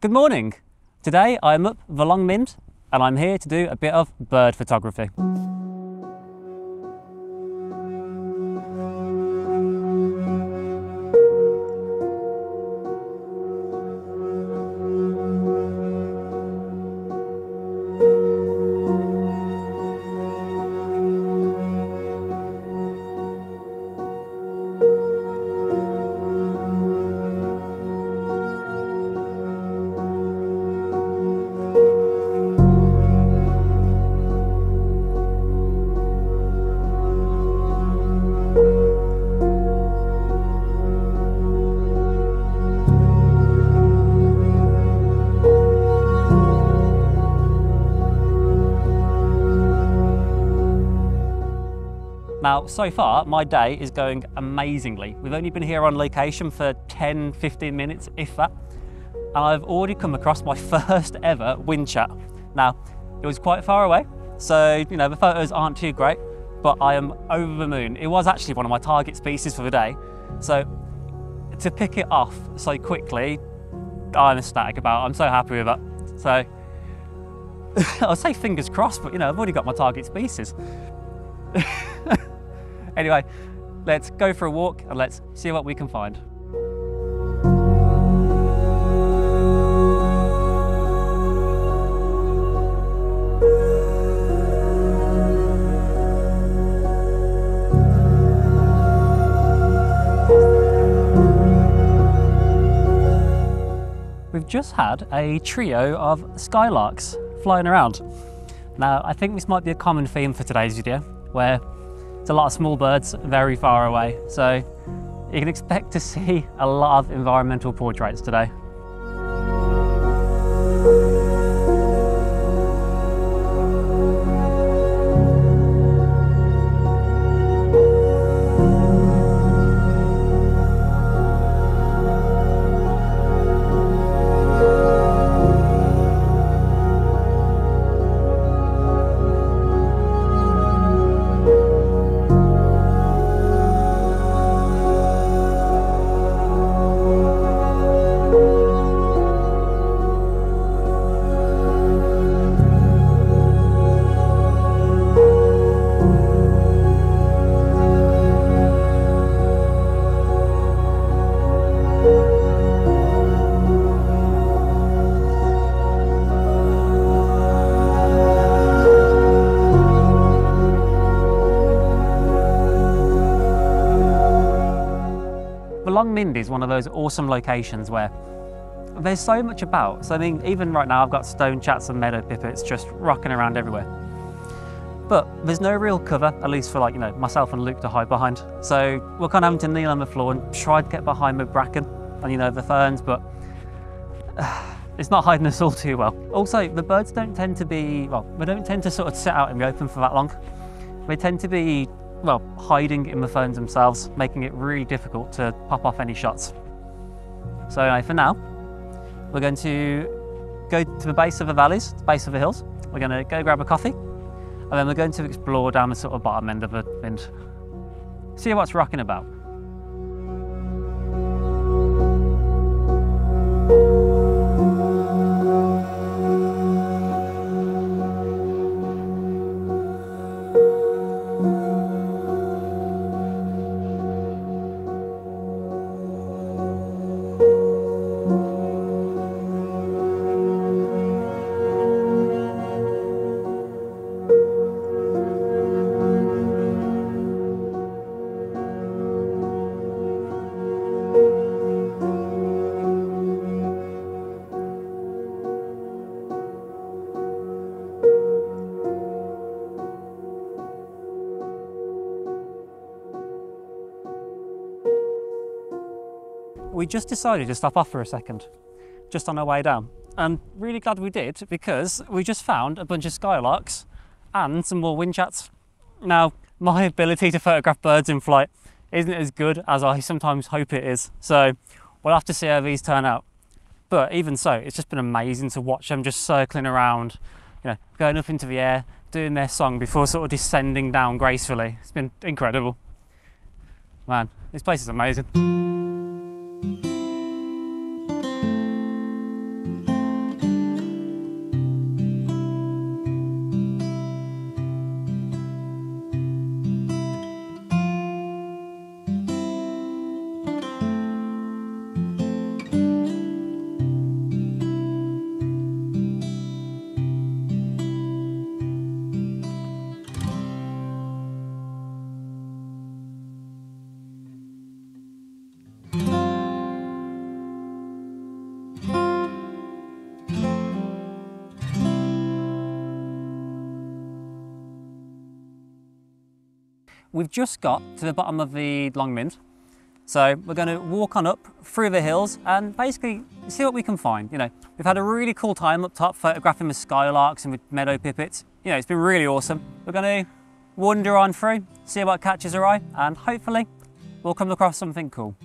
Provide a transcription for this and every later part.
Good morning! Today I'm up the Long Mynd and I'm here to do a bit of bird photography. Now, so far, my day is going amazingly. We've only been here on location for 10-15 minutes, if that, and I've already come across my first ever wind chat. Now, it was quite far away, so, you know, the photos aren't too great, but I am over the moon. It was actually one of my target species for the day, so to pick it off so quickly, I'm ecstatic about it. I'm so happy with that. So, I'll say fingers crossed, but, you know, I've already got my target species. Anyway, let's go for a walk and let's see what we can find. We've just had a trio of skylarks flying around. Now, I think this might be a common theme for today's video, where it's a lot of small birds very far away, so you can expect to see a lot of environmental portraits today. Long Mynd is one of those awesome locations where there's so much about. So I mean, even right now I've got stone chats and meadow pipits just rocking around everywhere. But there's no real cover, at least for, like, you know, myself and Luke to hide behind. So we're kind of having to kneel on the floor and try to get behind the bracken and, you know, the ferns, but it's not hiding us all too well. Also, the birds don't tend to be, well, they don't tend to sort of sit out in the open for that long. They tend to be, well, hiding in the ferns themselves, making it really difficult to pop off any shots. So anyway, for now, we're going to go to the base of the valleys, base of the hills. We're going to go grab a coffee, and then we're going to explore down the sort of bottom end of the Mynd. See what's rocking about. We just decided to stop off for a second, just on our way down. And really glad we did, because we just found a bunch of skylarks and some more wind chats. Now, my ability to photograph birds in flight isn't as good as I sometimes hope it is. So we'll have to see how these turn out. But even so, it's just been amazing to watch them just circling around, you know, going up into the air, doing their song before sort of descending down gracefully. It's been incredible. Man, this place is amazing. we've just got to the bottom of the Long Mynd. So we're going to walk on up through the hills and basically see what we can find. You know, we've had a really cool time up top photographing with skylarks and with meadow pipits. You know, it's been really awesome. We're going to wander on through, see what catches our eye, and hopefully we'll come across something cool.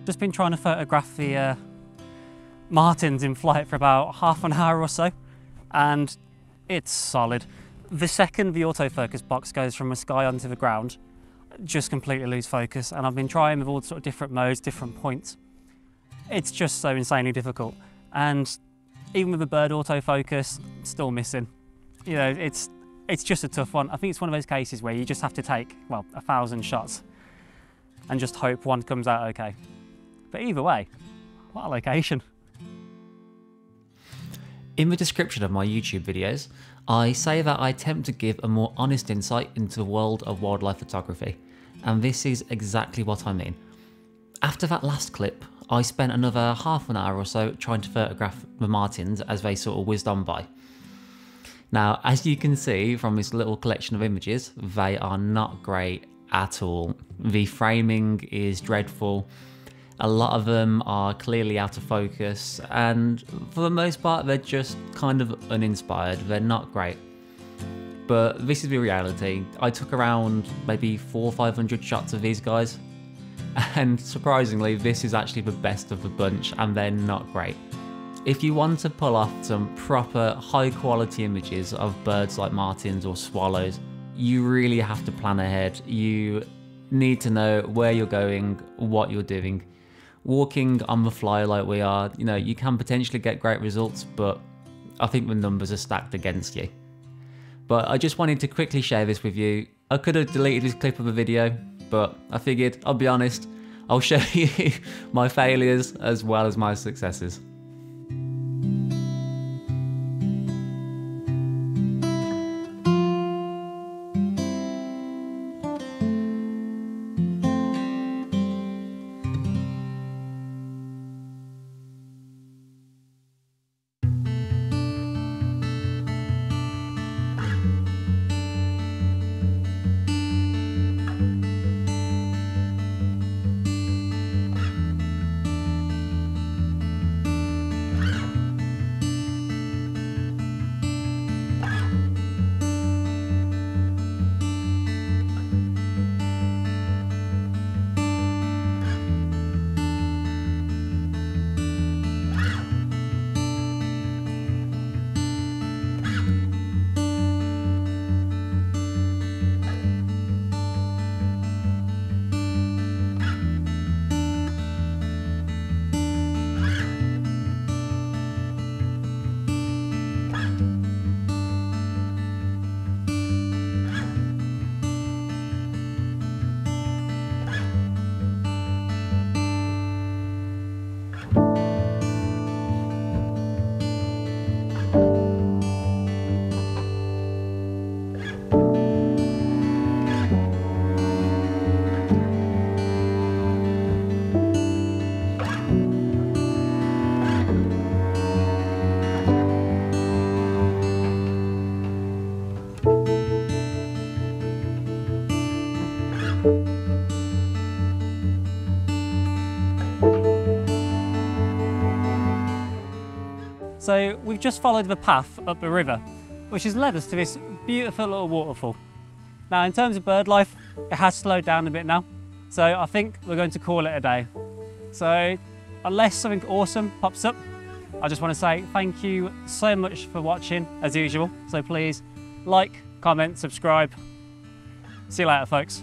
Just been trying to photograph the martins in flight for about half an hour or so, and it's solid. The second the autofocus box goes from the sky onto the ground, just completely lose focus, and I've been trying with all sort of different modes, different points. It's just so insanely difficult, and even with the bird autofocus, still missing. You know, it's just a tough one. I think it's one of those cases where you just have to take, well, 1,000 shots and just hope one comes out okay. But either way, what a location. In the description of my YouTube videos, I say that I attempt to give a more honest insight into the world of wildlife photography, and this is exactly what I mean. After that last clip, I spent another half an hour or so trying to photograph the martins as they sort of whizzed on by. Now, as you can see from this little collection of images, they are not great at all. The framing is dreadful. A lot of them are clearly out of focus, and for the most part they're just kind of uninspired. They're not great. But this is the reality. I took around maybe 400 or 500 shots of these guys, and surprisingly this is actually the best of the bunch, and they're not great. If you want to pull off some proper high quality images of birds like martins or swallows, you really have to plan ahead. You need to know where you're going, what you're doing. Walking on the fly like we are, you know, you can potentially get great results, but I think the numbers are stacked against you. But I just wanted to quickly share this with you. I could have deleted this clip of a video, but I figured, I'll be honest, I'll show you my failures as well as my successes. So we've just followed the path up the river, which has led us to this beautiful little waterfall. Now, in terms of bird life, it has slowed down a bit now, so I think we're going to call it a day. So unless something awesome pops up, I just want to say thank you so much for watching as usual. So please like, comment, subscribe. See you later, folks.